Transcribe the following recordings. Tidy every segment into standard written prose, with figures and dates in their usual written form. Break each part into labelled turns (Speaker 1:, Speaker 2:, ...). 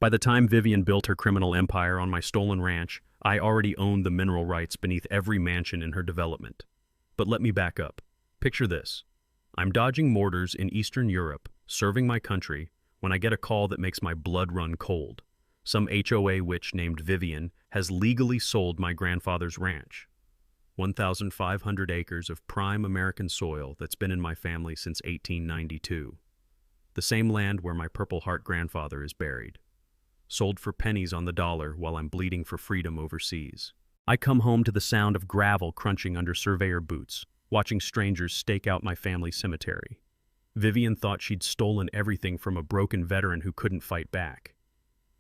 Speaker 1: By the time Vivian built her criminal empire on my stolen ranch, I already owned the mineral rights beneath every mansion in her development. But let me back up. Picture this. I'm dodging mortars in Eastern Europe, serving my country, when I get a call that makes my blood run cold. Some HOA witch named Vivian has legally sold my grandfather's ranch. 1,500 acres of prime American soil that's been in my family since 1892. The same land where my Purple Heart grandfather is buried. Sold for pennies on the dollar while I'm bleeding for freedom overseas. I come home to the sound of gravel crunching under surveyor boots, watching strangers stake out my family cemetery. Vivian thought she'd stolen everything from a broken veteran who couldn't fight back.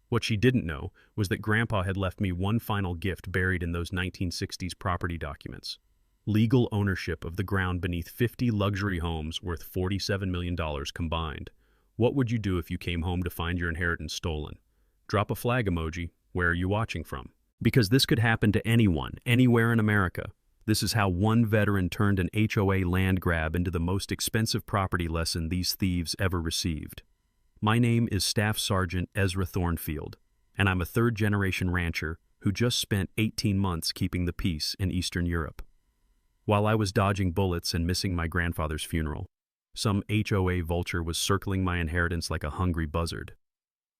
Speaker 1: What she didn't know was that Grandpa had left me one final gift buried in those 1960s property documents. Legal ownership of the ground beneath 50 luxury homes worth $47 million combined. What would you do if you came home to find your inheritance stolen? Drop a flag emoji. Where are you watching from? Because this could happen to anyone, anywhere in America. This is how one veteran turned an HOA land grab into the most expensive property lesson these thieves ever received. My name is Staff Sergeant Ezra Thornfield, and I'm a third-generation rancher who just spent 18 months keeping the peace in Eastern Europe. While I was dodging bullets and missing my grandfather's funeral, some HOA vulture was circling my inheritance like a hungry buzzard.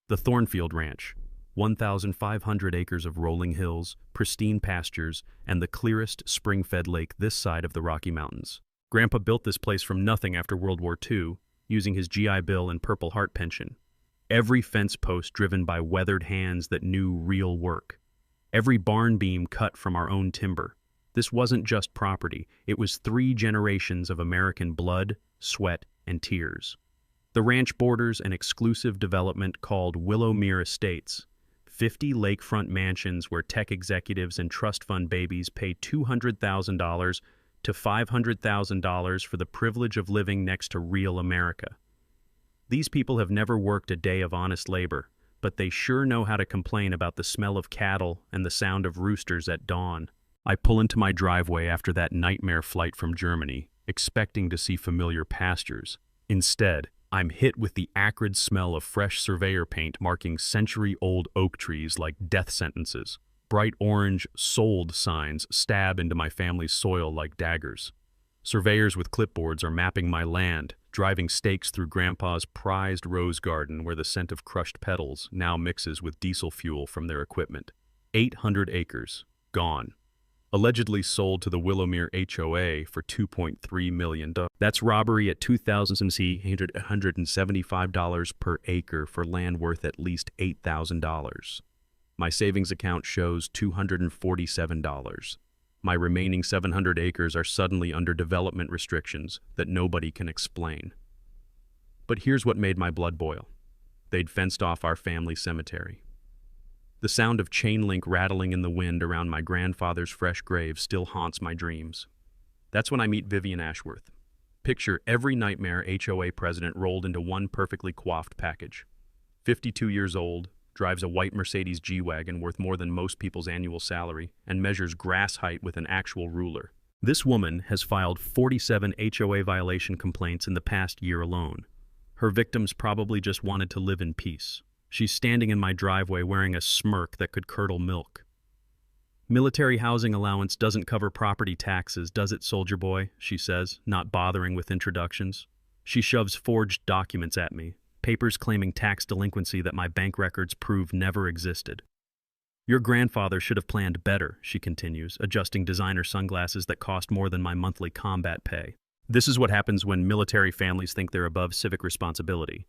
Speaker 1: The Thornfield Ranch, 1,500 acres of rolling hills, pristine pastures, and the clearest spring-fed lake this side of the Rocky Mountains. Grandpa built this place from nothing after World War II, using his GI Bill and Purple Heart pension. Every fence post driven by weathered hands that knew real work. Every barn beam cut from our own timber. This wasn't just property, it was 3 generations of American blood, sweat, and tears. The ranch borders an exclusive development called Willowmere Estates, 50 lakefront mansions where tech executives and trust fund babies pay $200,000 to $500,000 for the privilege of living next to real America. These people have never worked a day of honest labor, but they sure know how to complain about the smell of cattle and the sound of roosters at dawn. I pull into my driveway after that nightmare flight from Germany, expecting to see familiar pastures. Instead, I'm hit with the acrid smell of fresh surveyor paint marking century-old oak trees like death sentences. Bright orange "sold" signs stab into my family's soil like daggers. Surveyors with clipboards are mapping my land, driving stakes through Grandpa's prized rose garden where the scent of crushed petals now mixes with diesel fuel from their equipment. 800 acres, gone. Allegedly sold to the Willowmere HOA for $2.3 million. That's robbery at $2,875 per acre for land worth at least $8,000. My savings account shows $247. My remaining 700 acres are suddenly under development restrictions that nobody can explain. But here's what made my blood boil. They'd fenced off our family cemetery. The sound of chain link rattling in the wind around my grandfather's fresh grave still haunts my dreams. That's when I meet Vivian Ashworth. Picture every nightmare HOA president rolled into one perfectly coiffed package. 52 years old, drives a white Mercedes G-Wagon worth more than most people's annual salary, and measures grass height with an actual ruler. This woman has filed 47 HOA violation complaints in the past year alone. Her victims probably just wanted to live in peace. She's standing in my driveway wearing a smirk that could curdle milk. Military housing allowance doesn't cover property taxes, does it, soldier boy? She says, not bothering with introductions. She shoves forged documents at me, papers claiming tax delinquency that my bank records prove never existed. Your grandfather should have planned better, she continues, adjusting designer sunglasses that cost more than my monthly combat pay. This is what happens when military families think they're above civic responsibility.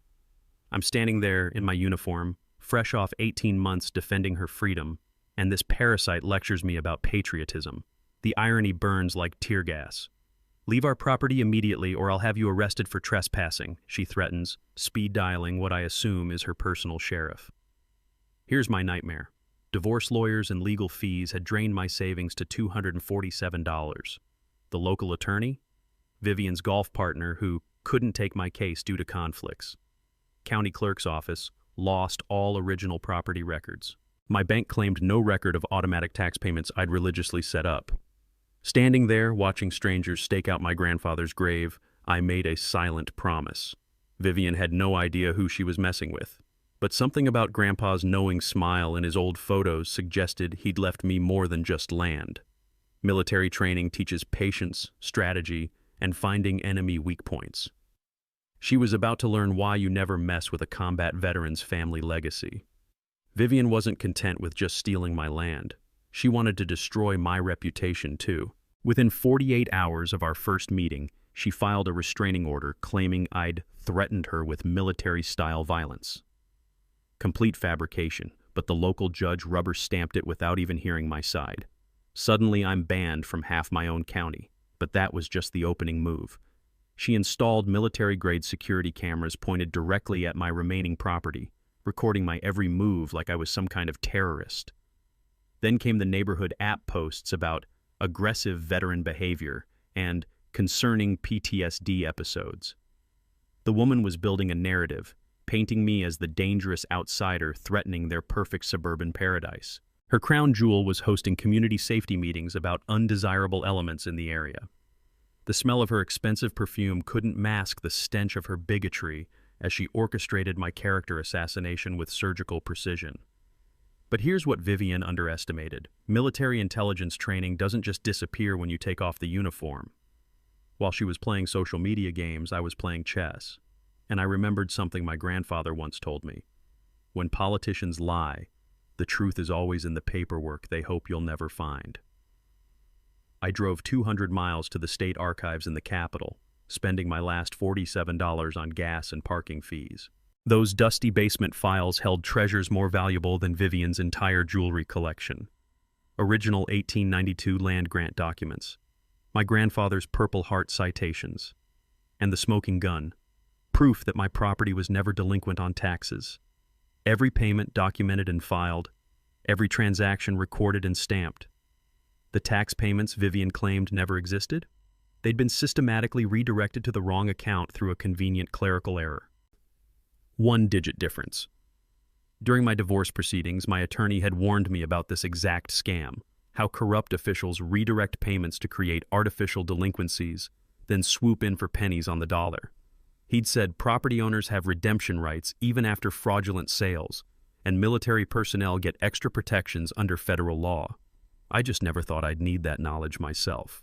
Speaker 1: I'm standing there in my uniform, fresh off 18 months defending her freedom, and this parasite lectures me about patriotism. The irony burns like tear gas. Leave our property immediately or I'll have you arrested for trespassing, she threatens, speed dialing what I assume is her personal sheriff. Here's my nightmare. Divorce lawyers and legal fees had drained my savings to $247. The local attorney? Vivian's golf partner who couldn't take my case due to conflicts. County clerk's office lost all original property records. My bank claimed no record of automatic tax payments I'd religiously set up. Standing there, watching strangers stake out my grandfather's grave, I made a silent promise. Vivian had no idea who she was messing with. But something about Grandpa's knowing smile in his old photos suggested he'd left me more than just land. Military training teaches patience, strategy, and finding enemy weak points. She was about to learn why you never mess with a combat veteran's family legacy. Vivian wasn't content with just stealing my land. She wanted to destroy my reputation too. Within 48 hours of our first meeting, she filed a restraining order claiming I'd threatened her with military-style violence. Complete fabrication, but the local judge rubber-stamped it without even hearing my side. Suddenly, I'm banned from half my own county, but that was just the opening move. She installed military-grade security cameras pointed directly at my remaining property, recording my every move like I was some kind of terrorist. Then came the neighborhood app posts about aggressive veteran behavior and concerning PTSD episodes. The woman was building a narrative, painting me as the dangerous outsider threatening their perfect suburban paradise. Her crown jewel was hosting community safety meetings about undesirable elements in the area. The smell of her expensive perfume couldn't mask the stench of her bigotry as she orchestrated my character assassination with surgical precision. But here's what Vivian underestimated. Military intelligence training doesn't just disappear when you take off the uniform. While she was playing social media games, I was playing chess. And I remembered something my grandfather once told me. When politicians lie, the truth is always in the paperwork they hope you'll never find. I drove 200 miles to the state archives in the capital, spending my last $47 on gas and parking fees. Those dusty basement files held treasures more valuable than Vivian's entire jewelry collection. Original 1892 land grant documents, my grandfather's Purple Heart citations, and the smoking gun, proof that my property was never delinquent on taxes. Every payment documented and filed, every transaction recorded and stamped. The tax payments Vivian claimed never existed? They'd been systematically redirected to the wrong account through a convenient clerical error. One-digit difference. During my divorce proceedings, my attorney had warned me about this exact scam, how corrupt officials redirect payments to create artificial delinquencies, then swoop in for pennies on the dollar. He'd said property owners have redemption rights even after fraudulent sales, and military personnel get extra protections under federal law. I just never thought I'd need that knowledge myself.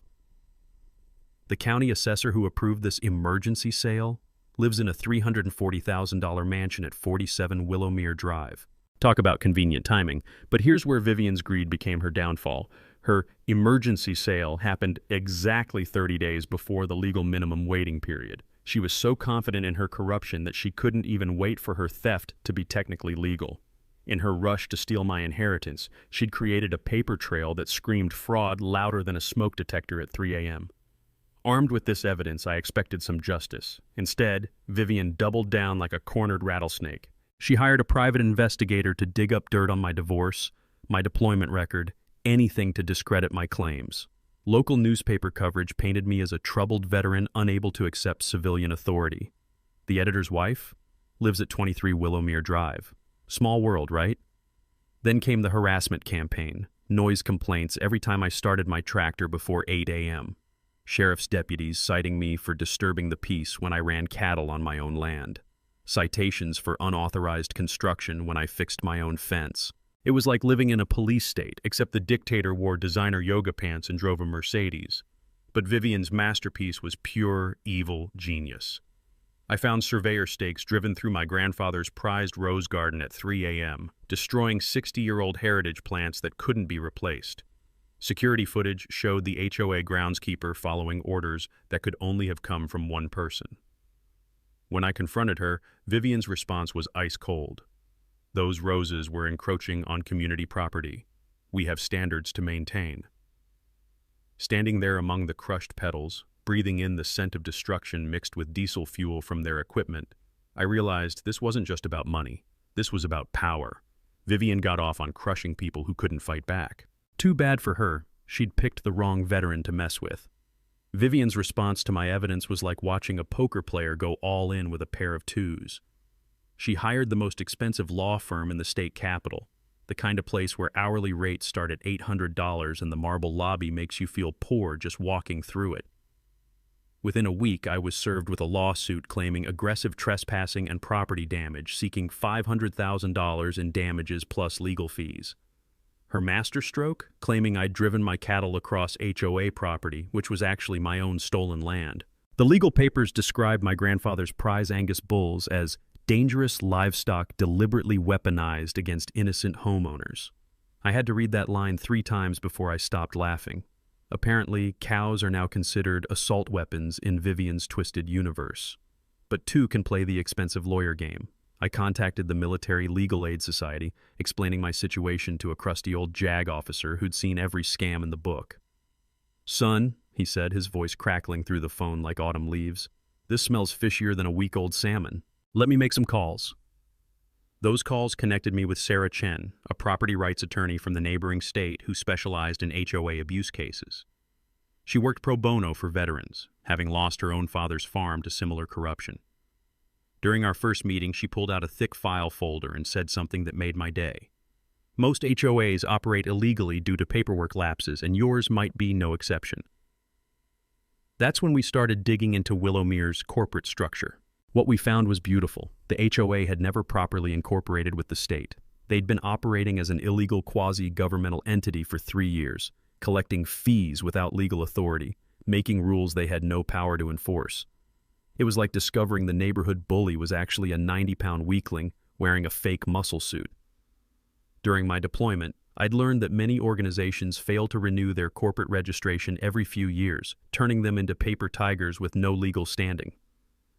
Speaker 1: The county assessor who approved this emergency sale lives in a $340,000 mansion at 47 Willowmere Drive. Talk about convenient timing, but here's where Vivian's greed became her downfall. Her emergency sale happened exactly 30 days before the legal minimum waiting period. She was so confident in her corruption that she couldn't even wait for her theft to be technically legal. In her rush to steal my inheritance, she'd created a paper trail that screamed fraud louder than a smoke detector at 3 a.m. Armed with this evidence, I expected some justice. Instead, Vivian doubled down like a cornered rattlesnake. She hired a private investigator to dig up dirt on my divorce, my deployment record, anything to discredit my claims. Local newspaper coverage painted me as a troubled veteran unable to accept civilian authority. The editor's wife lives at 23 Willowmere Drive. Small world, right? Then came the harassment campaign, noise complaints every time I started my tractor before 8 a.m. Sheriff's deputies citing me for disturbing the peace when I ran cattle on my own land. Citations for unauthorized construction when I fixed my own fence. It was like living in a police state, except the dictator wore designer yoga pants and drove a Mercedes. But Vivian's masterpiece was pure, evil genius. I found surveyor stakes driven through my grandfather's prized rose garden at 3 a.m., destroying 60-year-old heritage plants that couldn't be replaced. Security footage showed the HOA groundskeeper following orders that could only have come from one person. When I confronted her, Vivian's response was ice cold. Those roses were encroaching on community property. We have standards to maintain. Standing there among the crushed petals, breathing in the scent of destruction mixed with diesel fuel from their equipment, I realized this wasn't just about money. This was about power. Vivian got off on crushing people who couldn't fight back. Too bad for her, she'd picked the wrong veteran to mess with. Vivian's response to my evidence was like watching a poker player go all in with a pair of twos. She hired the most expensive law firm in the state capital, the kind of place where hourly rates start at $800 and the marble lobby makes you feel poor just walking through it. Within a week, I was served with a lawsuit claiming aggressive trespassing and property damage, seeking $500,000 in damages plus legal fees. Her masterstroke, claiming I'd driven my cattle across HOA property, which was actually my own stolen land. The legal papers described my grandfather's prize Angus bulls as dangerous livestock deliberately weaponized against innocent homeowners. I had to read that line 3 times before I stopped laughing. Apparently, cows are now considered assault weapons in Vivian's twisted universe. But 2 can play the expensive lawyer game. I contacted the Military Legal Aid Society, explaining my situation to a crusty old JAG officer who'd seen every scam in the book. "Son," he said, his voice crackling through the phone like autumn leaves, "this smells fishier than a week-old salmon. Let me make some calls." Those calls connected me with Sarah Chen, a property rights attorney from the neighboring state who specialized in HOA abuse cases. She worked pro bono for veterans, having lost her own father's farm to similar corruption. During our first meeting, she pulled out a thick file folder and said something that made my day. "Most HOAs operate illegally due to paperwork lapses, and yours might be no exception." That's when we started digging into Willowmere's corporate structure. What we found was beautiful. The HOA had never properly incorporated with the state. They'd been operating as an illegal quasi-governmental entity for 3 years, collecting fees without legal authority, making rules they had no power to enforce. It was like discovering the neighborhood bully was actually a 90-pound weakling wearing a fake muscle suit. During my deployment, I'd learned that many organizations fail to renew their corporate registration every few years, turning them into paper tigers with no legal standing.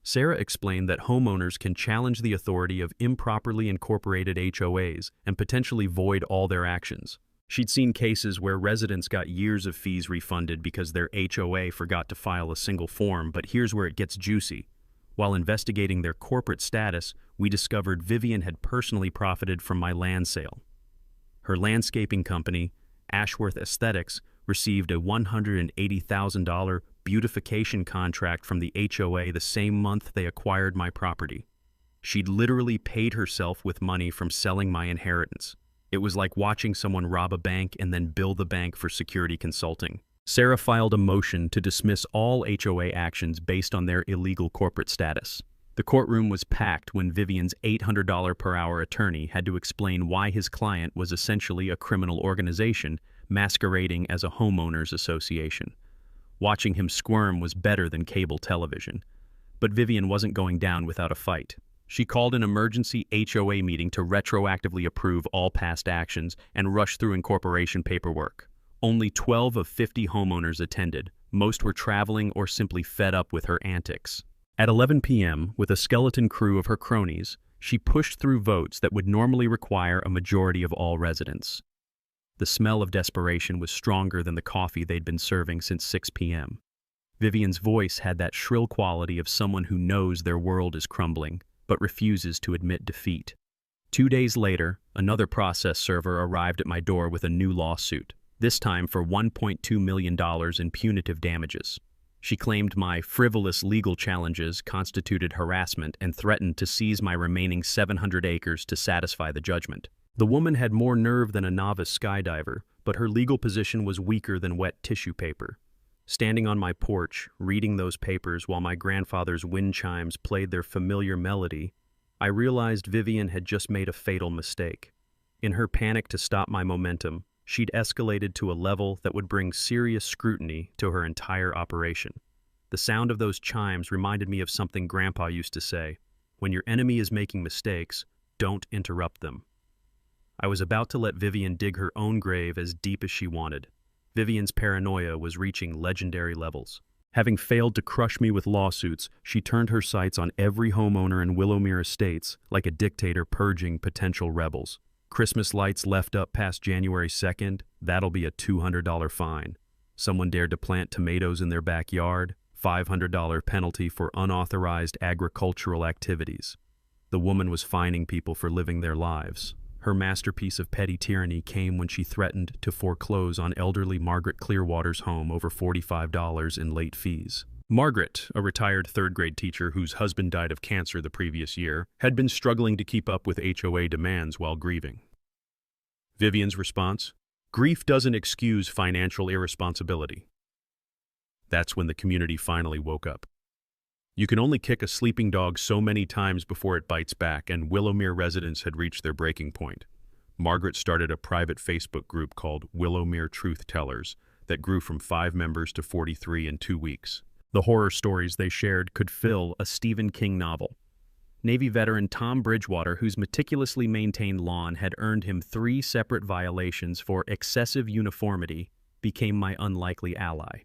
Speaker 1: Sarah explained that homeowners can challenge the authority of improperly incorporated HOAs and potentially void all their actions. She'd seen cases where residents got years of fees refunded because their HOA forgot to file a single form, but here's where it gets juicy. While investigating their corporate status, we discovered Vivian had personally profited from my land sale. Her landscaping company, Ashworth Aesthetics, received a $180,000 beautification contract from the HOA the same month they acquired my property. She'd literally paid herself with money from selling my inheritance. It was like watching someone rob a bank and then bill the bank for security consulting. Sarah filed a motion to dismiss all HOA actions based on their illegal corporate status. The courtroom was packed when Vivian's $800 per hour attorney had to explain why his client was essentially a criminal organization masquerading as a homeowners association. Watching him squirm was better than cable television. But Vivian wasn't going down without a fight. She called an emergency HOA meeting to retroactively approve all past actions and rush through incorporation paperwork. Only 12 of 50 homeowners attended. Most were traveling or simply fed up with her antics. At 11 p.m., with a skeleton crew of her cronies, she pushed through votes that would normally require a majority of all residents. The smell of desperation was stronger than the coffee they'd been serving since 6 p.m. Vivian's voice had that shrill quality of someone who knows their world is crumbling, but refuses to admit defeat. 2 days later, another process server arrived at my door with a new lawsuit, this time for $1.2 million in punitive damages. She claimed my frivolous legal challenges constituted harassment and threatened to seize my remaining 700 acres to satisfy the judgment. The woman had more nerve than a novice skydiver, but her legal position was weaker than wet tissue paper. Standing on my porch, reading those papers while my grandfather's wind chimes played their familiar melody, I realized Vivian had just made a fatal mistake. In her panic to stop my momentum, she'd escalated to a level that would bring serious scrutiny to her entire operation. The sound of those chimes reminded me of something Grandpa used to say: "When your enemy is making mistakes, don't interrupt them." I was about to let Vivian dig her own grave as deep as she wanted. Vivian's paranoia was reaching legendary levels. Having failed to crush me with lawsuits, she turned her sights on every homeowner in Willowmere Estates like a dictator purging potential rebels. Christmas lights left up past January 2nd, that'll be a $200 fine. Someone dared to plant tomatoes in their backyard, $500 penalty for unauthorized agricultural activities. The woman was fining people for living their lives. Her masterpiece of petty tyranny came when she threatened to foreclose on elderly Margaret Clearwater's home over $45 in late fees. Margaret, a retired third-grade teacher whose husband died of cancer the previous year, had been struggling to keep up with HOA demands while grieving. Vivian's response: "Grief doesn't excuse financial irresponsibility." That's when the community finally woke up. You can only kick a sleeping dog so many times before it bites back, and Willowmere residents had reached their breaking point. Margaret started a private Facebook group called Willowmere Truth Tellers that grew from 5 members to 43 in 2 weeks. The horror stories they shared could fill a Stephen King novel. Navy veteran Tom Bridgewater, whose meticulously maintained lawn had earned him 3 separate violations for excessive uniformity, became my unlikely ally.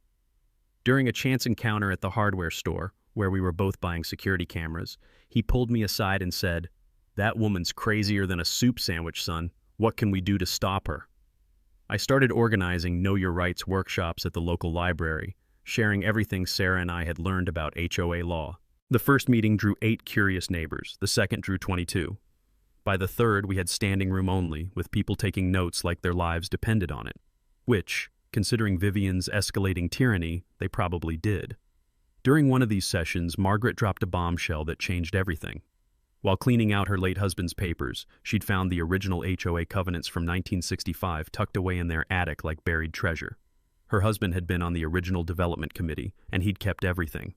Speaker 1: During a chance encounter at the hardware store, where we were both buying security cameras, he pulled me aside and said, "That woman's crazier than a soup sandwich, son. What can we do to stop her?" I started organizing Know Your Rights workshops at the local library, sharing everything Sarah and I had learned about HOA law. The first meeting drew 8 curious neighbors, the second drew 22. By the third, we had standing room only, with people taking notes like their lives depended on it, which, considering Vivian's escalating tyranny, they probably did. During one of these sessions, Margaret dropped a bombshell that changed everything. While cleaning out her late husband's papers, she'd found the original HOA covenants from 1965 tucked away in their attic like buried treasure. Her husband had been on the original development committee, and he'd kept everything.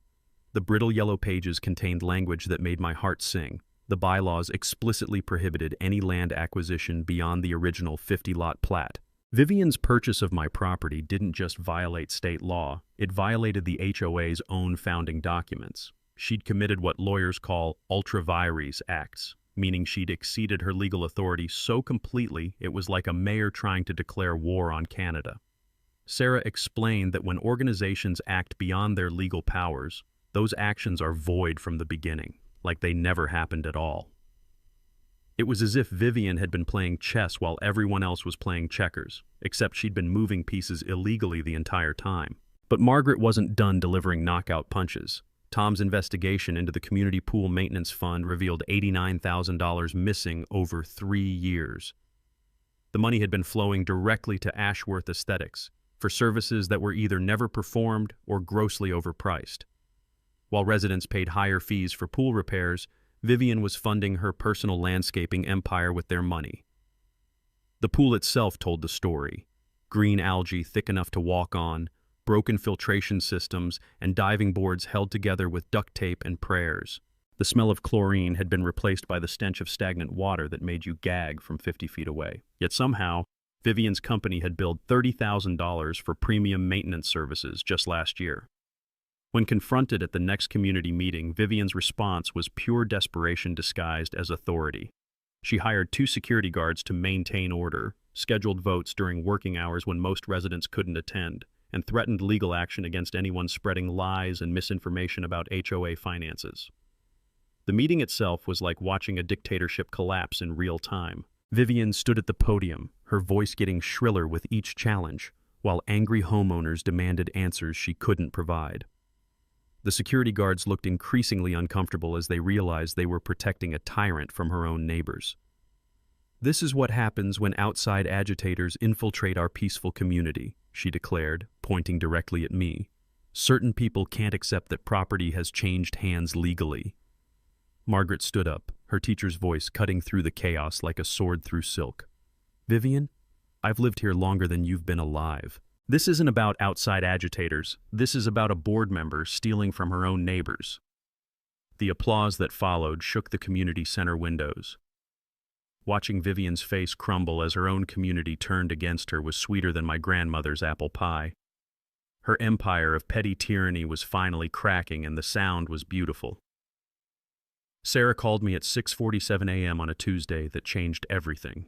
Speaker 1: The brittle yellow pages contained language that made my heart sing. The bylaws explicitly prohibited any land acquisition beyond the original 50-lot plat. Vivian's purchase of my property didn't just violate state law, it violated the HOA's own founding documents. She'd committed what lawyers call ultra vires acts, meaning she'd exceeded her legal authority so completely it was like a mayor trying to declare war on Canada. Sarah explained that when organizations act beyond their legal powers, those actions are void from the beginning, like they never happened at all. It was as if Vivian had been playing chess while everyone else was playing checkers, except she'd been moving pieces illegally the entire time. But Margaret wasn't done delivering knockout punches. Tom's investigation into the community pool maintenance fund revealed $89,000 missing over 3 years. The money had been flowing directly to Ashworth Aesthetics for services that were either never performed or grossly overpriced. While residents paid higher fees for pool repairs, Vivian was funding her personal landscaping empire with their money. The pool itself told the story. Green algae thick enough to walk on, broken filtration systems, and diving boards held together with duct tape and prayers. The smell of chlorine had been replaced by the stench of stagnant water that made you gag from 50 feet away. Yet somehow, Vivian's company had billed $30,000 for premium maintenance services just last year. When confronted at the next community meeting, Vivian's response was pure desperation disguised as authority. She hired 2 security guards to maintain order, scheduled votes during working hours when most residents couldn't attend, and threatened legal action against anyone spreading lies and misinformation about HOA finances. The meeting itself was like watching a dictatorship collapse in real time. Vivian stood at the podium, her voice getting shriller with each challenge, while angry homeowners demanded answers she couldn't provide. The security guards looked increasingly uncomfortable as they realized they were protecting a tyrant from her own neighbors. "This is what happens when outside agitators infiltrate our peaceful community," she declared, pointing directly at me. "Certain people can't accept that property has changed hands legally." Margaret stood up, her teacher's voice cutting through the chaos like a sword through silk. "Vivian, I've lived here longer than you've been alive. This isn't about outside agitators. This is about a board member stealing from her own neighbors." The applause that followed shook the community center windows. Watching Vivian's face crumble as her own community turned against her was sweeter than my grandmother's apple pie. Her empire of petty tyranny was finally cracking, and the sound was beautiful. Sarah called me at 6:47 a.m. on a Tuesday that changed everything.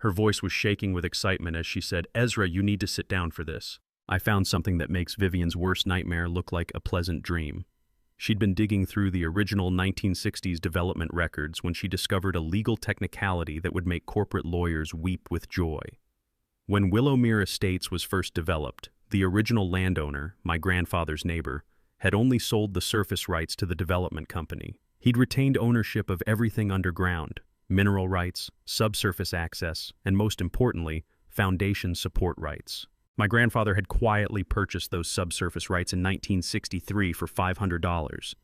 Speaker 1: Her voice was shaking with excitement as she said, "Ezra, you need to sit down for this. I found something that makes Vivian's worst nightmare look like a pleasant dream." She'd been digging through the original 1960s development records when she discovered a legal technicality that would make corporate lawyers weep with joy. When Willowmere Estates was first developed, the original landowner, my grandfather's neighbor, had only sold the surface rights to the development company. He'd retained ownership of everything underground: mineral rights, subsurface access, and most importantly, foundation support rights. My grandfather had quietly purchased those subsurface rights in 1963 for $500,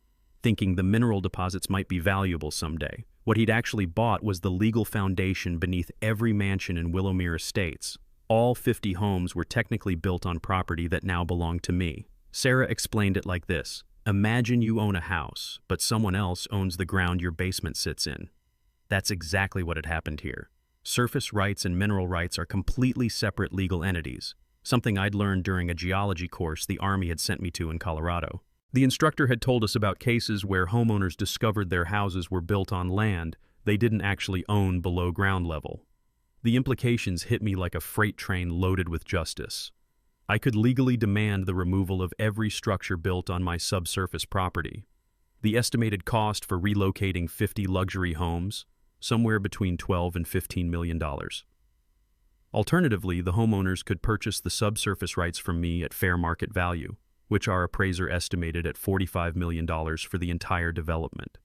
Speaker 1: thinking the mineral deposits might be valuable someday. What he'd actually bought was the legal foundation beneath every mansion in Willowmere Estates. All 50 homes were technically built on property that now belonged to me. Sarah explained it like this. Imagine you own a house, but someone else owns the ground your basement sits in. That's exactly what had happened here. Surface rights and mineral rights are completely separate legal entities, something I'd learned during a geology course the Army had sent me to in Colorado. The instructor had told us about cases where homeowners discovered their houses were built on land they didn't actually own below ground level. The implications hit me like a freight train loaded with justice. I could legally demand the removal of every structure built on my subsurface property. The estimated cost for relocating 50 luxury homes, somewhere between $12 and $15 million. Alternatively, the homeowners could purchase the subsurface rights from me at fair market value, which our appraiser estimated at $45 million for the entire development.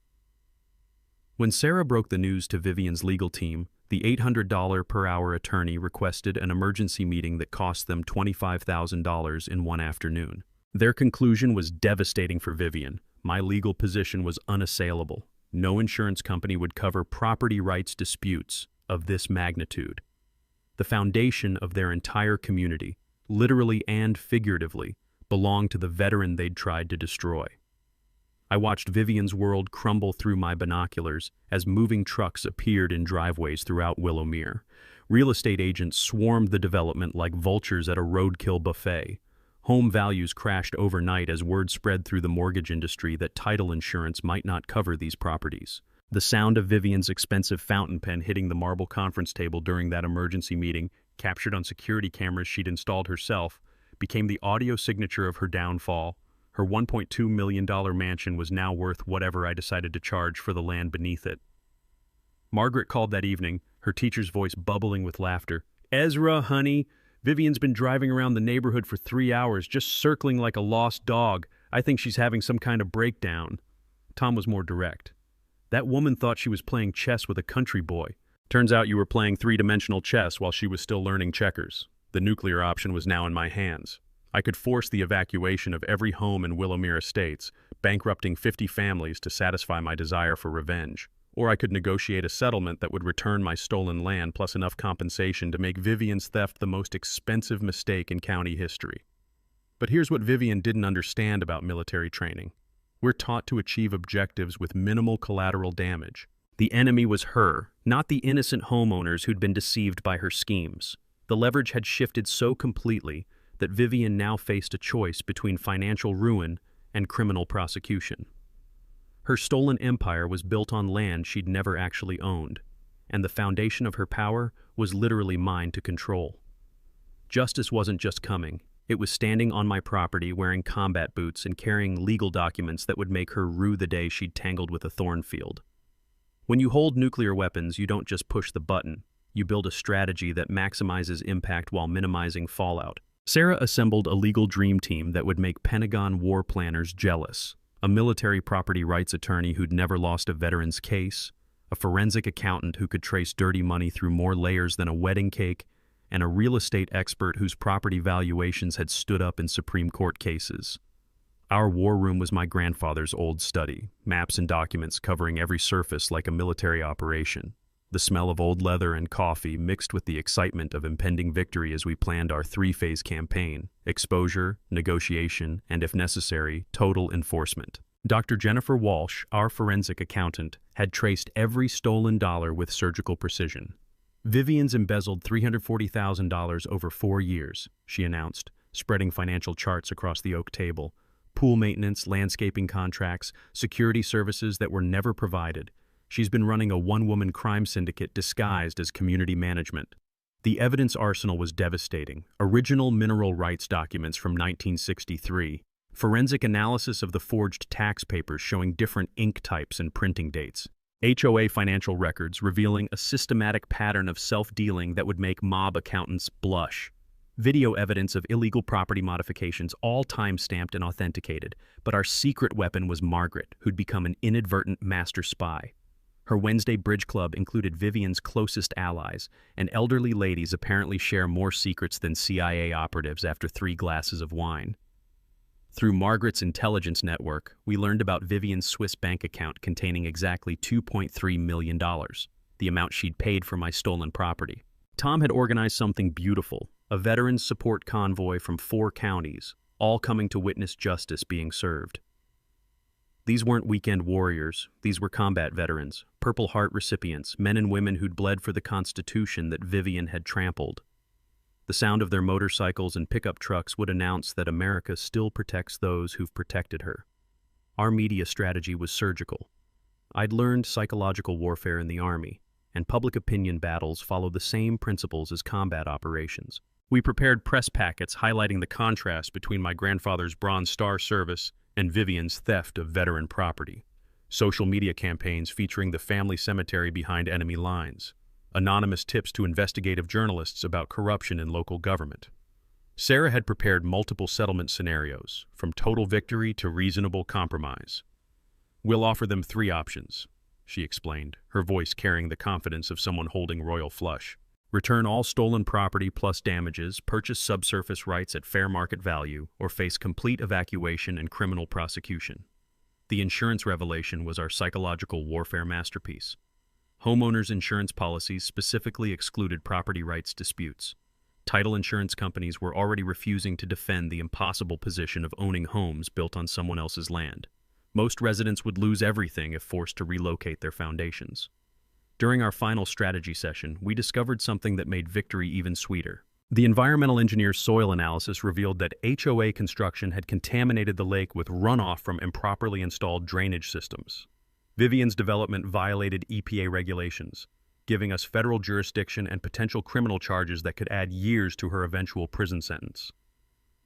Speaker 1: When Sarah broke the news to Vivian's legal team, the $800 per hour attorney requested an emergency meeting that cost them $25,000 in one afternoon. Their conclusion was devastating for Vivian. My legal position was unassailable. No insurance company would cover property rights disputes of this magnitude. The foundation of their entire community, literally and figuratively, belonged to the veteran they'd tried to destroy. I watched Vivian's world crumble through my binoculars as moving trucks appeared in driveways throughout Willowmere. Real estate agents swarmed the development like vultures at a roadkill buffet. Home values crashed overnight as word spread through the mortgage industry that title insurance might not cover these properties. The sound of Vivian's expensive fountain pen hitting the marble conference table during that emergency meeting, captured on security cameras she'd installed herself, became the audio signature of her downfall. Her $1.2 million mansion was now worth whatever I decided to charge for the land beneath it. Margaret called that evening, her teacher's voice bubbling with laughter. "Ezra, honey, Vivian's been driving around the neighborhood for 3 hours, just circling like a lost dog. I think she's having some kind of breakdown." Tom was more direct. "That woman thought she was playing chess with a country boy. Turns out you were playing three-dimensional chess while she was still learning checkers. The nuclear option was now in my hands. I could force the evacuation of every home in Willowmere Estates, bankrupting 50 families to satisfy my desire for revenge. Or I could negotiate a settlement that would return my stolen land plus enough compensation to make Vivian's theft the most expensive mistake in county history. But here's what Vivian didn't understand about military training. We're taught to achieve objectives with minimal collateral damage. The enemy was her, not the innocent homeowners who'd been deceived by her schemes. The leverage had shifted so completely that Vivian now faced a choice between financial ruin and criminal prosecution. Her stolen empire was built on land she'd never actually owned, and the foundation of her power was literally mine to control. Justice wasn't just coming. It was standing on my property wearing combat boots and carrying legal documents that would make her rue the day she'd tangled with a thornfield. When you hold nuclear weapons, you don't just push the button. You build a strategy that maximizes impact while minimizing fallout. Sarah assembled a legal dream team that would make Pentagon war planners jealous. A military property rights attorney who'd never lost a veteran's case, a forensic accountant who could trace dirty money through more layers than a wedding cake, and a real estate expert whose property valuations had stood up in Supreme Court cases. Our war room was my grandfather's old study, maps and documents covering every surface like a military operation. The smell of old leather and coffee mixed with the excitement of impending victory as we planned our three-phase campaign: exposure, negotiation, and if necessary, total enforcement. Dr. Jennifer Walsh, our forensic accountant, had traced every stolen dollar with surgical precision. "Vivian's embezzled $340,000 over 4 years, she announced, spreading financial charts across the oak table. Pool maintenance, landscaping contracts, security services that were never provided. She's been running a one-woman crime syndicate disguised as community management." The evidence arsenal was devastating. Original mineral rights documents from 1963, forensic analysis of the forged tax papers showing different ink types and printing dates, HOA financial records revealing a systematic pattern of self-dealing that would make mob accountants blush, video evidence of illegal property modifications, all time-stamped and authenticated. But our secret weapon was Margaret, who'd become an inadvertent master spy. Her Wednesday bridge club included Vivian's closest allies, and elderly ladies apparently share more secrets than CIA operatives after 3 glasses of wine. Through Margaret's intelligence network, we learned about Vivian's Swiss bank account containing exactly $2.3 million, the amount she'd paid for my stolen property. Tom had organized something beautiful, a veterans support convoy from 4 counties, all coming to witness justice being served. These weren't weekend warriors, these were combat veterans, Purple Heart recipients, men and women who'd bled for the Constitution that Vivian had trampled. The sound of their motorcycles and pickup trucks would announce that America still protects those who've protected her. Our media strategy was surgical. I'd learned psychological warfare in the Army, and public opinion battles follow the same principles as combat operations. We prepared press packets highlighting the contrast between my grandfather's Bronze Star service and Vivian's theft of veteran property. Social media campaigns featuring the family cemetery behind enemy lines. Anonymous tips to investigative journalists about corruption in local government. Sarah had prepared multiple settlement scenarios, from total victory to reasonable compromise. "We'll offer them 3 options," she explained, her voice carrying the confidence of someone holding royal flush. "Return all stolen property plus damages, purchase subsurface rights at fair market value, or face complete evacuation and criminal prosecution." The insurance revelation was our psychological warfare masterpiece. Homeowners' insurance policies specifically excluded property rights disputes. Title insurance companies were already refusing to defend the impossible position of owning homes built on someone else's land. Most residents would lose everything if forced to relocate their foundations. During our final strategy session, we discovered something that made victory even sweeter. The environmental engineer's soil analysis revealed that HOA construction had contaminated the lake with runoff from improperly installed drainage systems. Vivian's development violated EPA regulations, giving us federal jurisdiction and potential criminal charges that could add years to her eventual prison sentence.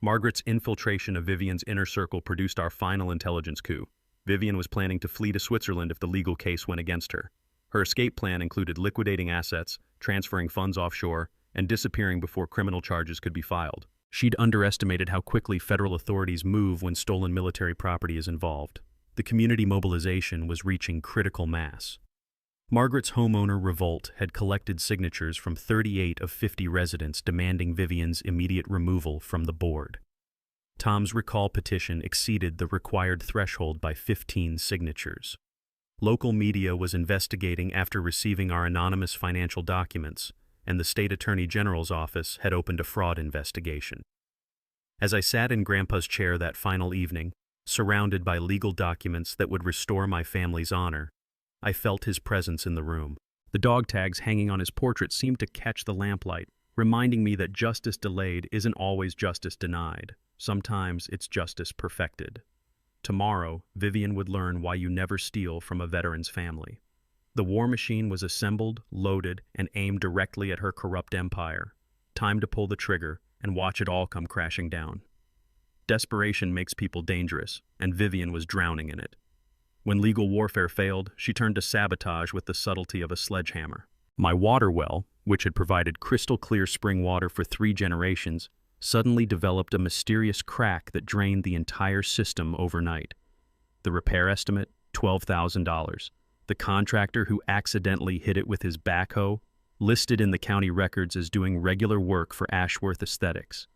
Speaker 1: Margaret's infiltration of Vivian's inner circle produced our final intelligence coup. Vivian was planning to flee to Switzerland if the legal case went against her. Her escape plan included liquidating assets, transferring funds offshore, and disappearing before criminal charges could be filed. She'd underestimated how quickly federal authorities move when stolen military property is involved. The community mobilization was reaching critical mass. Margaret's homeowner revolt had collected signatures from 38 of 50 residents demanding Vivian's immediate removal from the board. Tom's recall petition exceeded the required threshold by 15 signatures. Local media was investigating after receiving our anonymous financial documents, and the state attorney general's office had opened a fraud investigation. As I sat in Grandpa's chair that final evening, surrounded by legal documents that would restore my family's honor, I felt his presence in the room. The dog tags hanging on his portrait seemed to catch the lamplight, reminding me that justice delayed isn't always justice denied. Sometimes it's justice perfected. Tomorrow, Vivian would learn why you never steal from a veteran's family. The war machine was assembled, loaded, and aimed directly at her corrupt empire. Time to pull the trigger and watch it all come crashing down. Desperation makes people dangerous, and Vivian was drowning in it. When legal warfare failed, she turned to sabotage with the subtlety of a sledgehammer. My water well, which had provided crystal-clear spring water for 3 generations, suddenly developed a mysterious crack that drained the entire system overnight. The repair estimate, $12,000. The contractor who accidentally hit it with his backhoe, listed in the county records as doing regular work for Ashworth Aesthetics.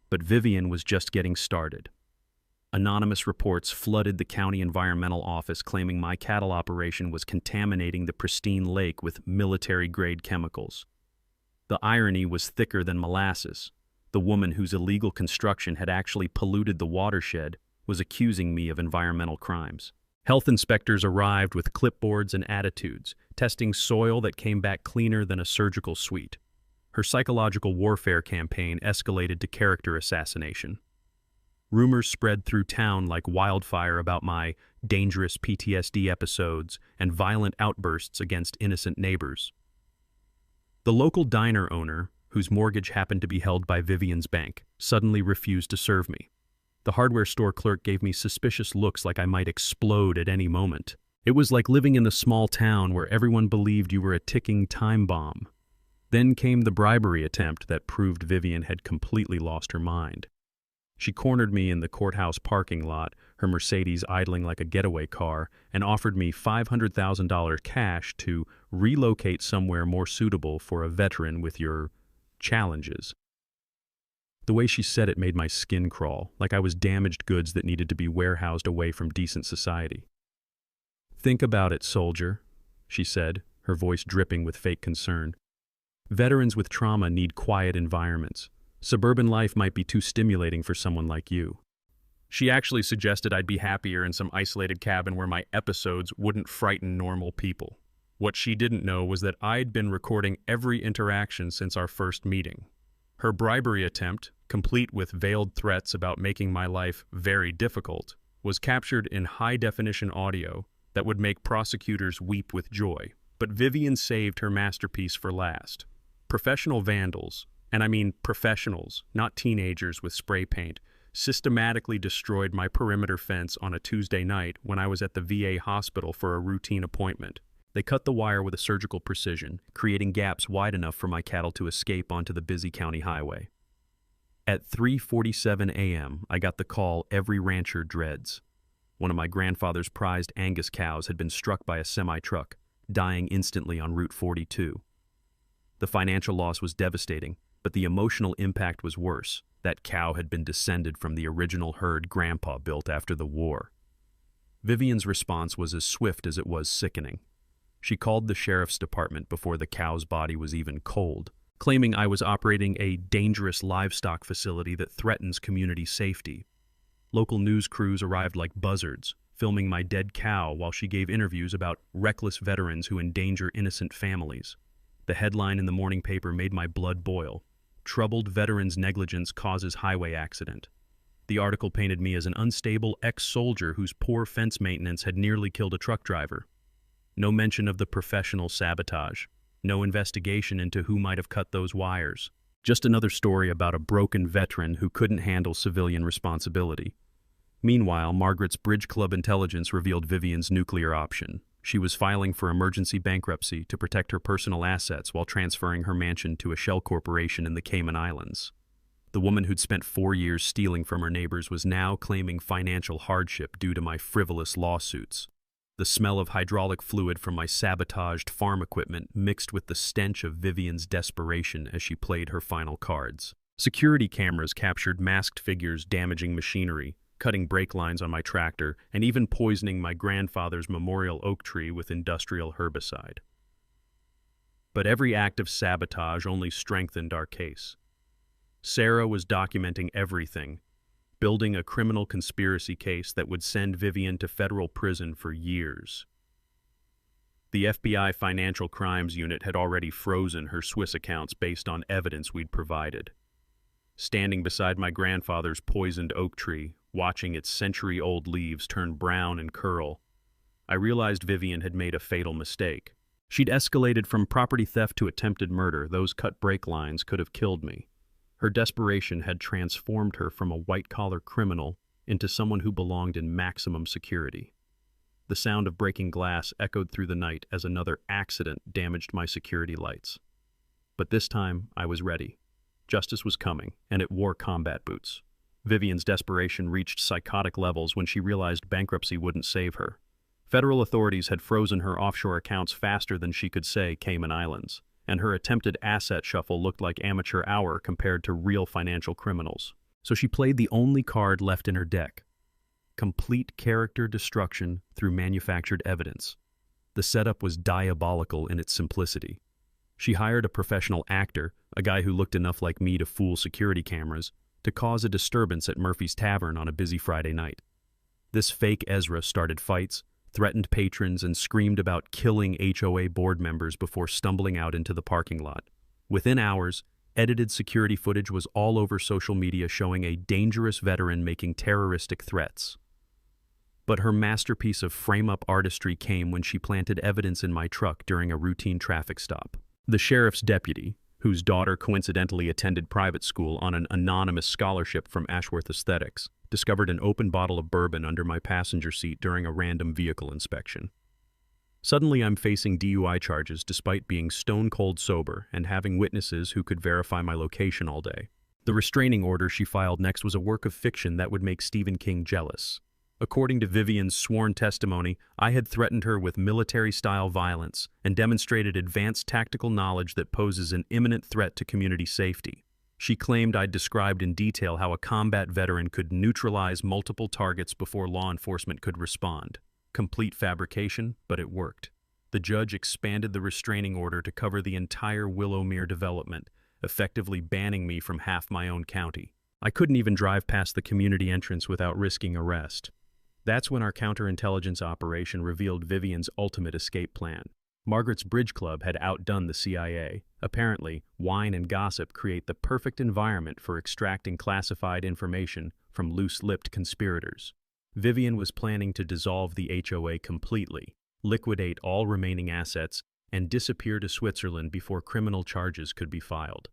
Speaker 1: But Vivian was just getting started. Anonymous reports flooded the county environmental office claiming my cattle operation was contaminating the pristine lake with military-grade chemicals. The irony was thicker than molasses. The woman whose illegal construction had actually polluted the watershed was accusing me of environmental crimes. Health inspectors arrived with clipboards and attitudes, testing soil that came back cleaner than a surgical suite. Her psychological warfare campaign escalated to character assassination. Rumors spread through town like wildfire about my dangerous PTSD episodes and violent outbursts against innocent neighbors. The local diner owner, whose mortgage happened to be held by Vivian's bank, suddenly refused to serve me. The hardware store clerk gave me suspicious looks like I might explode at any moment. It was like living in the small town where everyone believed you were a ticking time bomb. Then came the bribery attempt that proved Vivian had completely lost her mind. She cornered me in the courthouse parking lot, her Mercedes idling like a getaway car, and offered me $500,000 cash to relocate somewhere more suitable for a veteran with your challenges. The way she said it made my skin crawl, like I was damaged goods that needed to be warehoused away from decent society. "Think about it, soldier," she said, her voice dripping with fake concern. "Veterans with trauma need quiet environments. Suburban life might be too stimulating for someone like you. She actually suggested I'd be happier in some isolated cabin where my episodes wouldn't frighten normal people. What she didn't know was that I'd been recording every interaction since our first meeting. Her bribery attempt, complete with veiled threats about making my life very difficult, was captured in high-definition audio that would make prosecutors weep with joy. But Vivian saved her masterpiece for last. Professional vandals, and I mean professionals, not teenagers with spray paint, systematically destroyed my perimeter fence on a Tuesday night when I was at the VA hospital for a routine appointment. They cut the wire with a surgical precision, creating gaps wide enough for my cattle to escape onto the busy county highway. At 3:47 a.m., I got the call every rancher dreads. One of my grandfather's prized Angus cows had been struck by a semi-truck, dying instantly on Route 42. The financial loss was devastating, but the emotional impact was worse. That cow had been descended from the original herd Grandpa built after the war. Vivian's response was as swift as it was sickening. She called the sheriff's department before the cow's body was even cold, claiming I was operating a dangerous livestock facility that threatens community safety. Local news crews arrived like buzzards, filming my dead cow while she gave interviews about reckless veterans who endanger innocent families. The headline in the morning paper made my blood boil. Troubled veterans' negligence causes highway accident. The article painted me as an unstable ex-soldier whose poor fence maintenance had nearly killed a truck driver. No mention of the professional sabotage. No investigation into who might have cut those wires. Just another story about a broken veteran who couldn't handle civilian responsibility. Meanwhile, Margaret's Bridge Club intelligence revealed Vivian's nuclear option. She was filing for emergency bankruptcy to protect her personal assets while transferring her mansion to a shell corporation in the Cayman Islands. The woman who'd spent 4 years stealing from her neighbors was now claiming financial hardship due to my frivolous lawsuits. The smell of hydraulic fluid from my sabotaged farm equipment mixed with the stench of Vivian's desperation as she played her final cards. Security cameras captured masked figures damaging machinery, cutting brake lines on my tractor, and even poisoning my grandfather's memorial oak tree with industrial herbicide. But every act of sabotage only strengthened our case. Sarah was documenting everything, building a criminal conspiracy case that would send Vivian to federal prison for years. The FBI Financial Crimes Unit had already frozen her Swiss accounts based on evidence we'd provided. Standing beside my grandfather's poisoned oak tree, watching its century-old leaves turn brown and curl, I realized Vivian had made a fatal mistake. She'd escalated from property theft to attempted murder. Those cut brake lines could have killed me. Her desperation had transformed her from a white-collar criminal into someone who belonged in maximum security. The sound of breaking glass echoed through the night as another accident damaged my security lights. But this time, I was ready. Justice was coming, and it wore combat boots. Vivian's desperation reached psychotic levels when she realized bankruptcy wouldn't save her. Federal authorities had frozen her offshore accounts faster than she could say Cayman Islands, and her attempted asset shuffle looked like amateur hour compared to real financial criminals. So she played the only card left in her deck: complete character destruction through manufactured evidence. The setup was diabolical in its simplicity. She hired a professional actor, a guy who looked enough like me to fool security cameras, to cause a disturbance at Murphy's Tavern on a busy Friday night. This fake Ezra started fights, threatened patrons, and screamed about killing HOA board members before stumbling out into the parking lot. Within hours, edited security footage was all over social media showing a dangerous veteran making terroristic threats. But her masterpiece of frame-up artistry came when she planted evidence in my truck during a routine traffic stop. The sheriff's deputy, whose daughter coincidentally attended private school on an anonymous scholarship from Ashworth Aesthetics, discovered an open bottle of bourbon under my passenger seat during a random vehicle inspection. Suddenly I'm facing DUI charges despite being stone-cold sober and having witnesses who could verify my location all day. The restraining order she filed next was a work of fiction that would make Stephen King jealous. According to Vivian's sworn testimony, I had threatened her with military-style violence and demonstrated advanced tactical knowledge that poses an imminent threat to community safety. She claimed I'd described in detail how a combat veteran could neutralize multiple targets before law enforcement could respond. Complete fabrication, but it worked. The judge expanded the restraining order to cover the entire Willowmere development, effectively banning me from half my own county. I couldn't even drive past the community entrance without risking arrest. That's when our counterintelligence operation revealed Vivian's ultimate escape plan. Margaret's bridge club had outdone the CIA. Apparently, wine and gossip create the perfect environment for extracting classified information from loose-lipped conspirators. Vivian was planning to dissolve the HOA completely, liquidate all remaining assets, and disappear to Switzerland before criminal charges could be filed.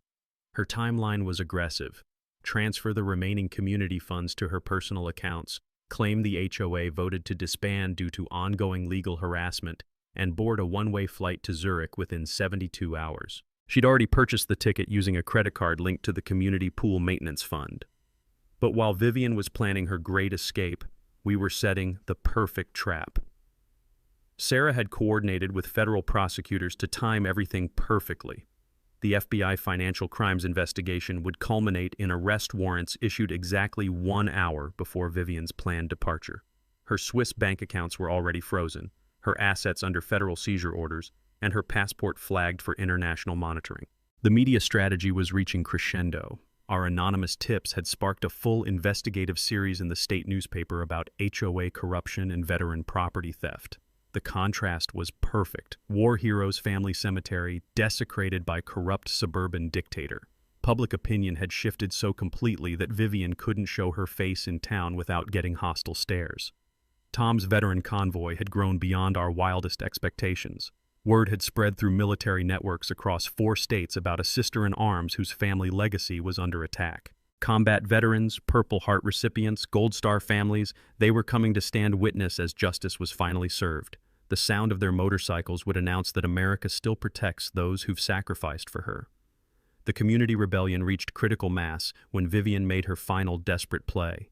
Speaker 1: Her timeline was aggressive. Transfer the remaining community funds to her personal accounts, claim the HOA voted to disband due to ongoing legal harassment, and board a one-way flight to Zurich within 72 hours. She'd already purchased the ticket using a credit card linked to the community pool maintenance fund. But while Vivian was planning her great escape, we were setting the perfect trap. Sarah had coordinated with federal prosecutors to time everything perfectly. The FBI financial crimes investigation would culminate in arrest warrants issued exactly 1 hour before Vivian's planned departure. Her Swiss bank accounts were already frozen, her assets under federal seizure orders, and her passport flagged for international monitoring. The media strategy was reaching crescendo. Our anonymous tips had sparked a full investigative series in the state newspaper about HOA corruption and veteran property theft. The contrast was perfect. War heroes' family cemetery desecrated by corrupt suburban dictator. Public opinion had shifted so completely that Vivian couldn't show her face in town without getting hostile stares. Tom's veteran convoy had grown beyond our wildest expectations. Word had spread through military networks across 4 states about a sister-in-arms whose family legacy was under attack. Combat veterans, Purple Heart recipients, Gold Star families, they were coming to stand witness as justice was finally served. The sound of their motorcycles would announce that America still protects those who've sacrificed for her. The community rebellion reached critical mass when Vivian made her final desperate play.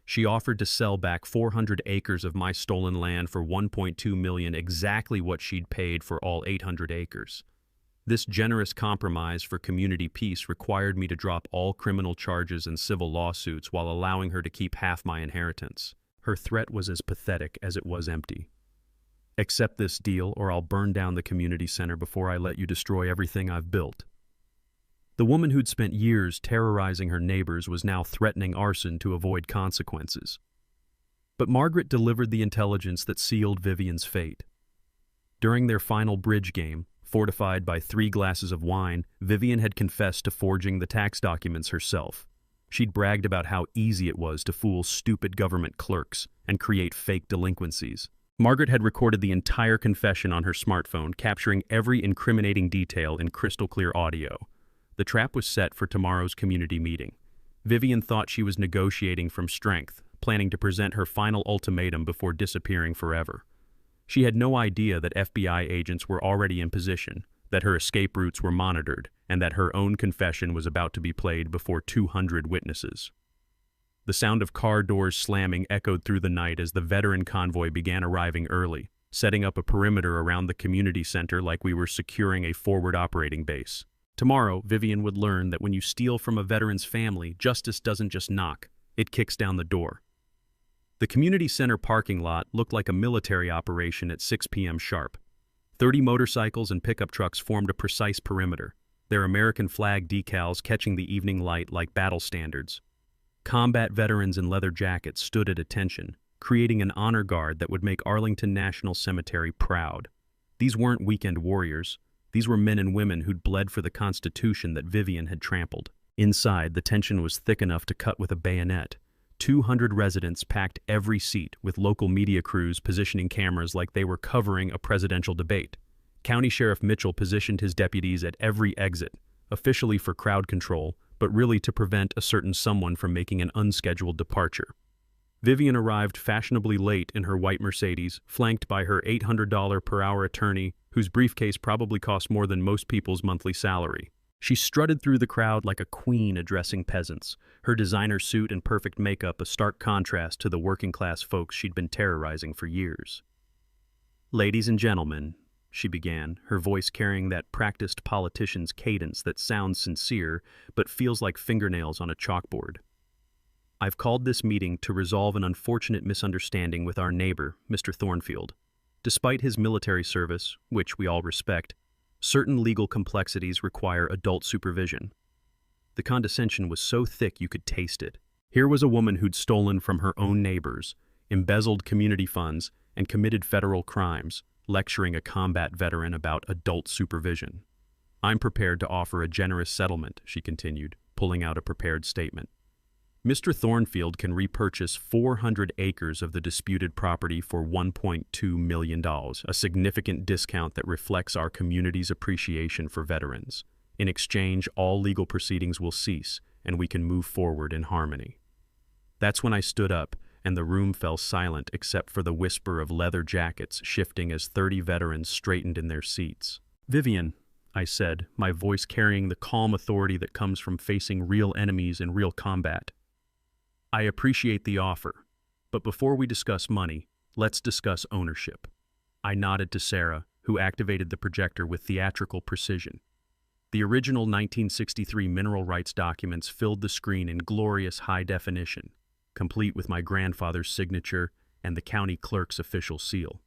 Speaker 1: She offered to sell back 400 acres of my stolen land for $1.2 million, exactly what she'd paid for all 800 acres. This generous compromise for community peace required me to drop all criminal charges and civil lawsuits while allowing her to keep half my inheritance. Her threat was as pathetic as it was empty. Accept this deal or I'll burn down the community center before I let you destroy everything I've built. The woman who'd spent years terrorizing her neighbors was now threatening arson to avoid consequences. But Margaret delivered the intelligence that sealed Vivian's fate. During their final bridge game, fortified by 3 glasses of wine, Vivian had confessed to forging the tax documents herself. She'd bragged about how easy it was to fool stupid government clerks and create fake delinquencies. Margaret had recorded the entire confession on her smartphone, capturing every incriminating detail in crystal-clear audio. The trap was set for tomorrow's community meeting. Vivian thought she was negotiating from strength, planning to present her final ultimatum before disappearing forever. She had no idea that FBI agents were already in position, that her escape routes were monitored, and that her own confession was about to be played before 200 witnesses. The sound of car doors slamming echoed through the night as the veteran convoy began arriving early, setting up a perimeter around the community center like we were securing a forward operating base. Tomorrow, Vivian would learn that when you steal from a veteran's family, justice doesn't just knock, it kicks down the door. The community center parking lot looked like a military operation at 6 p.m. sharp. 30 motorcycles and pickup trucks formed a precise perimeter, their American flag decals catching the evening light like battle standards. Combat veterans in leather jackets stood at attention, creating an honor guard that would make Arlington National Cemetery proud. These weren't weekend warriors. These were men and women who'd bled for the Constitution that Vivian had trampled. Inside, the tension was thick enough to cut with a bayonet. 200 residents packed every seat, with local media crews positioning cameras like they were covering a presidential debate. County Sheriff Mitchell positioned his deputies at every exit, officially for crowd control, but really to prevent a certain someone from making an unscheduled departure. Vivian arrived fashionably late in her white Mercedes, flanked by her $800 per hour attorney, whose briefcase probably cost more than most people's monthly salary. She strutted through the crowd like a queen addressing peasants, her designer suit and perfect makeup a stark contrast to the working-class folks she'd been terrorizing for years. "Ladies and gentlemen," she began, her voice carrying that practiced politician's cadence that sounds sincere but feels like fingernails on a chalkboard. "I've called this meeting to resolve an unfortunate misunderstanding with our neighbor, Mr. Thornfield. Despite his military service, which we all respect, certain legal complexities require adult supervision. The condescension was so thick you could taste it. Here was a woman who'd stolen from her own neighbors, embezzled community funds, and committed federal crimes, lecturing a combat veteran about adult supervision. "I'm prepared to offer a generous settlement," she continued, pulling out a prepared statement. "Mr. Thornfield can repurchase 400 acres of the disputed property for $1.2 million, a significant discount that reflects our community's appreciation for veterans. In exchange, all legal proceedings will cease, and we can move forward in harmony." That's when I stood up, and the room fell silent except for the whisper of leather jackets shifting as 30 veterans straightened in their seats. "Vivian," I said, my voice carrying the calm authority that comes from facing real enemies in real combat. "I appreciate the offer, but before we discuss money, let's discuss ownership." I nodded to Sarah, who activated the projector with theatrical precision. The original 1963 mineral rights documents filled the screen in glorious high definition, complete with my grandfather's signature and the county clerk's official seal.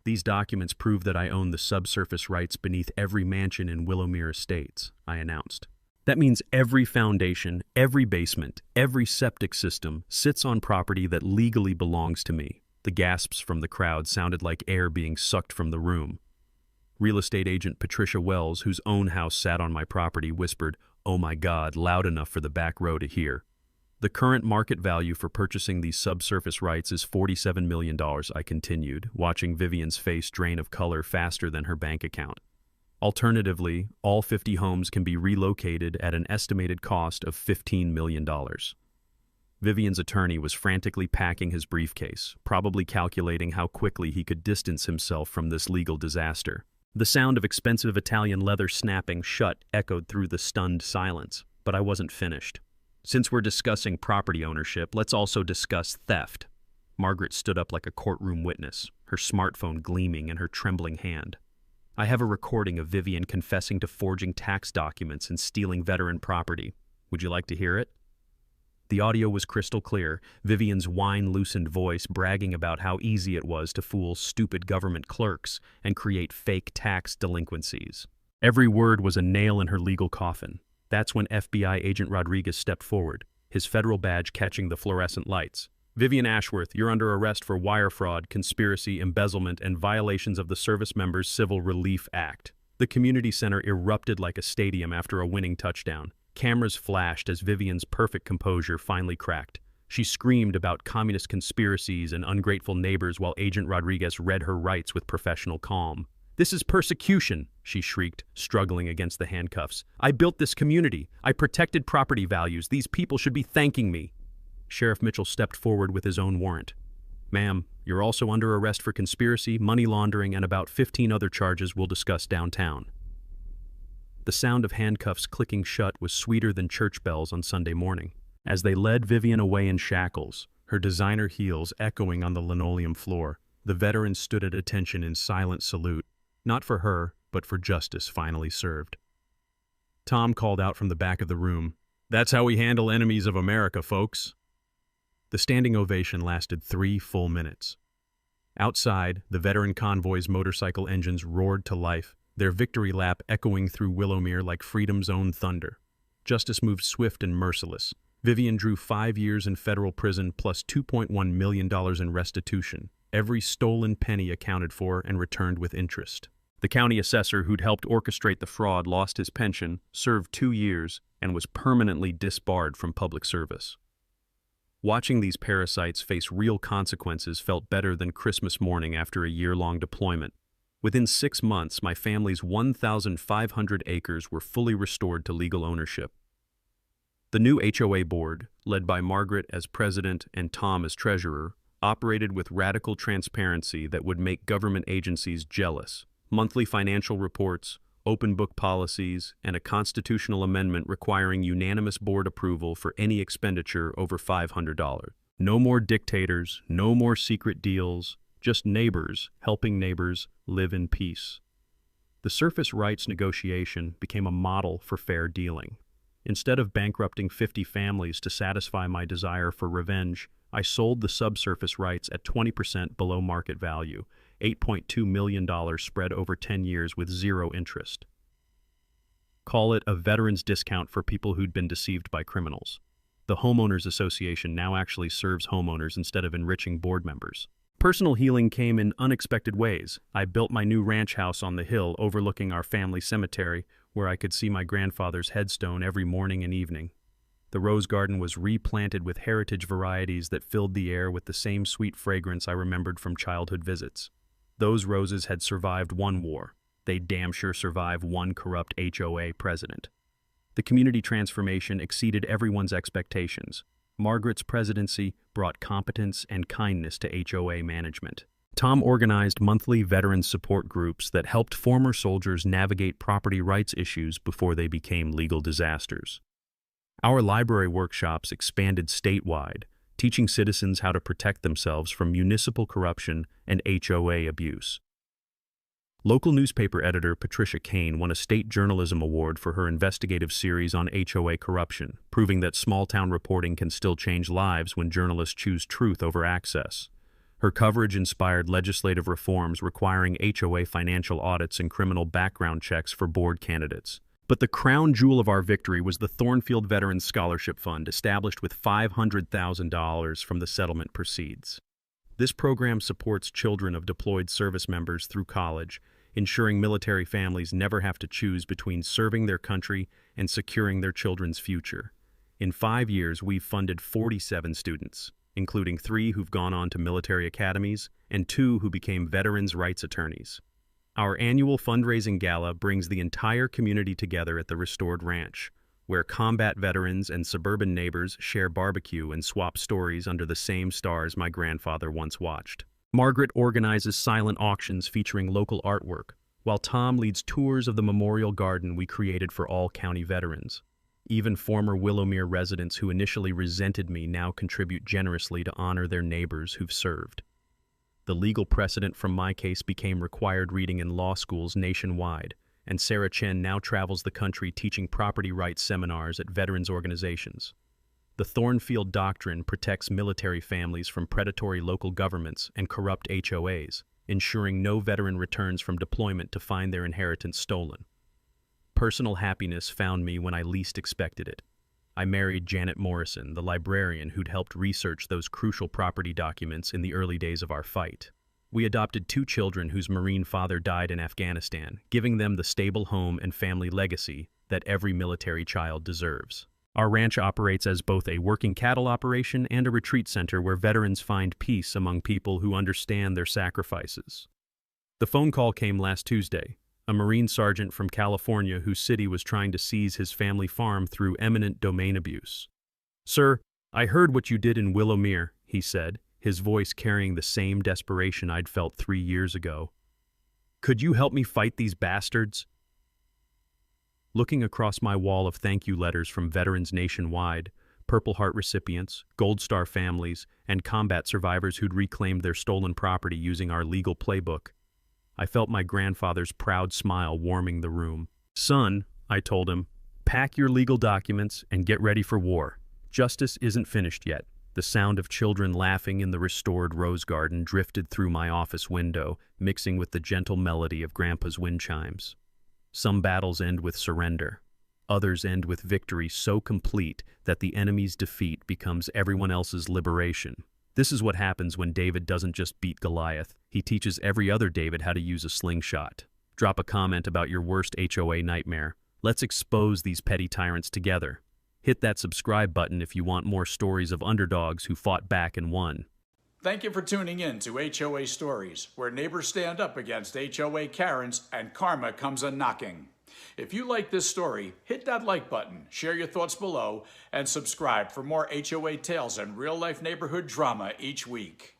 Speaker 1: "These documents prove that I own the subsurface rights beneath every mansion in Willowmere Estates," I announced. "That means every foundation, every basement, every septic system sits on property that legally belongs to me." The gasps from the crowd sounded like air being sucked from the room. Real estate agent Patricia Wells, whose own house sat on my property, whispered, "Oh my God," loud enough for the back row to hear. "The current market value for purchasing these subsurface rights is $47 million, I continued, watching Vivian's face drain of color faster than her bank account. "Alternatively, all 50 homes can be relocated at an estimated cost of $15 million. Vivian's attorney was frantically packing his briefcase, probably calculating how quickly he could distance himself from this legal disaster. The sound of expensive Italian leather snapping shut echoed through the stunned silence, but I wasn't finished. "Since we're discussing property ownership, let's also discuss theft." Margaret stood up like a courtroom witness, her smartphone gleaming in her trembling hand. "I have a recording of Vivian confessing to forging tax documents and stealing veteran property. Would you like to hear it?" The audio was crystal clear, Vivian's wine-loosened voice bragging about how easy it was to fool stupid government clerks and create fake tax delinquencies. Every word was a nail in her legal coffin. That's when FBI agent Rodriguez stepped forward, his federal badge catching the fluorescent lights. "Vivian Ashworth, you're under arrest for wire fraud, conspiracy, embezzlement, and violations of the Service Members Civil Relief Act." The community center erupted like a stadium after a winning touchdown. Cameras flashed as Vivian's perfect composure finally cracked. She screamed about communist conspiracies and ungrateful neighbors while Agent Rodriguez read her rights with professional calm. "This is persecution," she shrieked, struggling against the handcuffs. "I built this community. I protected property values. These people should be thanking me." Sheriff Mitchell stepped forward with his own warrant. "Ma'am, you're also under arrest for conspiracy, money laundering, and about 15 other charges we'll discuss downtown." The sound of handcuffs clicking shut was sweeter than church bells on Sunday morning. As they led Vivian away in shackles, her designer heels echoing on the linoleum floor, the veteran stood at attention in silent salute. Not for her, but for justice finally served. Tom called out from the back of the room, "That's how we handle enemies of America, folks." The standing ovation lasted 3 full minutes. Outside, the veteran convoy's motorcycle engines roared to life, their victory lap echoing through Willowmere like freedom's own thunder. Justice moved swift and merciless. Vivian drew 5 years in federal prison plus $2.1 million in restitution, every stolen penny accounted for and returned with interest. The county assessor who'd helped orchestrate the fraud lost his pension, served 2 years, and was permanently disbarred from public service. Watching these parasites face real consequences felt better than Christmas morning after a year-long deployment. Within 6 months, my family's 1,500 acres were fully restored to legal ownership. The new HOA board, led by Margaret as president and Tom as treasurer, operated with radical transparency that would make government agencies jealous. Monthly financial reports, open book policies, and a constitutional amendment requiring unanimous board approval for any expenditure over $500. No more dictators, no more secret deals, just neighbors helping neighbors live in peace. The surface rights negotiation became a model for fair dealing. Instead of bankrupting 50 families to satisfy my desire for revenge, I sold the subsurface rights at 20% below market value, $8.2 million spread over 10 years with zero interest. Call it a veterans discount for people who'd been deceived by criminals. The Homeowners Association now actually serves homeowners instead of enriching board members. Personal healing came in unexpected ways. I built my new ranch house on the hill overlooking our family cemetery, where I could see my grandfather's headstone every morning and evening. The rose garden was replanted with heritage varieties that filled the air with the same sweet fragrance I remembered from childhood visits. Those roses had survived one war. They damn sure survived one corrupt HOA president. The community transformation exceeded everyone's expectations. Margaret's presidency brought competence and kindness to HOA management. Tom organized monthly veteran support groups that helped former soldiers navigate property rights issues before they became legal disasters. Our library workshops expanded statewide, teaching citizens how to protect themselves from municipal corruption and HOA abuse. Local newspaper editor Patricia Kane won a state journalism award for her investigative series on HOA corruption, proving that small-town reporting can still change lives when journalists choose truth over access. Her coverage inspired legislative reforms requiring HOA financial audits and criminal background checks for board candidates. But the crown jewel of our victory was the Thornfield Veterans Scholarship Fund, established with $500,000 from the settlement proceeds. This program supports children of deployed service members through college, ensuring military families never have to choose between serving their country and securing their children's future. In 5 years, we've funded 47 students, including 3 who've gone on to military academies and 2 who became veterans' rights attorneys. Our annual fundraising gala brings the entire community together at the restored ranch, where combat veterans and suburban neighbors share barbecue and swap stories under the same stars my grandfather once watched. Margaret organizes silent auctions featuring local artwork, while Tom leads tours of the memorial garden we created for all county veterans. Even former Willowmere residents who initially resented me now contribute generously to honor their neighbors who've served. The legal precedent from my case became required reading in law schools nationwide, and Sarah Chen now travels the country teaching property rights seminars at veterans organizations. The Thornfield Doctrine protects military families from predatory local governments and corrupt HOAs, ensuring no veteran returns from deployment to find their inheritance stolen. Personal happiness found me when I least expected it. I married Janet Morrison, the librarian who'd helped research those crucial property documents in the early days of our fight. We adopted 2 children whose Marine father died in Afghanistan, giving them the stable home and family legacy that every military child deserves. Our ranch operates as both a working cattle operation and a retreat center where veterans find peace among people who understand their sacrifices. The phone call came last Tuesday. A Marine sergeant from California whose city was trying to seize his family farm through eminent domain abuse. "Sir, I heard what you did in Willowmere," he said, his voice carrying the same desperation I'd felt 3 years ago. "Could you help me fight these bastards?" Looking across my wall of thank you letters from veterans nationwide, Purple Heart recipients, Gold Star families, and combat survivors who'd reclaimed their stolen property using our legal playbook, I felt my grandfather's proud smile warming the room. "Son," I told him, "pack your legal documents and get ready for war. Justice isn't finished yet." The sound of children laughing in the restored rose garden drifted through my office window, mixing with the gentle melody of Grandpa's wind chimes. Some battles end with surrender. Others end with victory so complete that the enemy's defeat becomes everyone else's liberation. This is what happens when David doesn't just beat Goliath. He teaches every other David how to use a slingshot. Drop a comment about your worst HOA nightmare. Let's expose these petty tyrants together. Hit that subscribe button if you want more stories of underdogs who fought back and won.
Speaker 2: Thank you for tuning in to HOA Stories, where neighbors stand up against HOA Karens and karma comes a-knocking. If you like this story, hit that like button, share your thoughts below, and subscribe for more HOA tales and real-life neighborhood drama each week.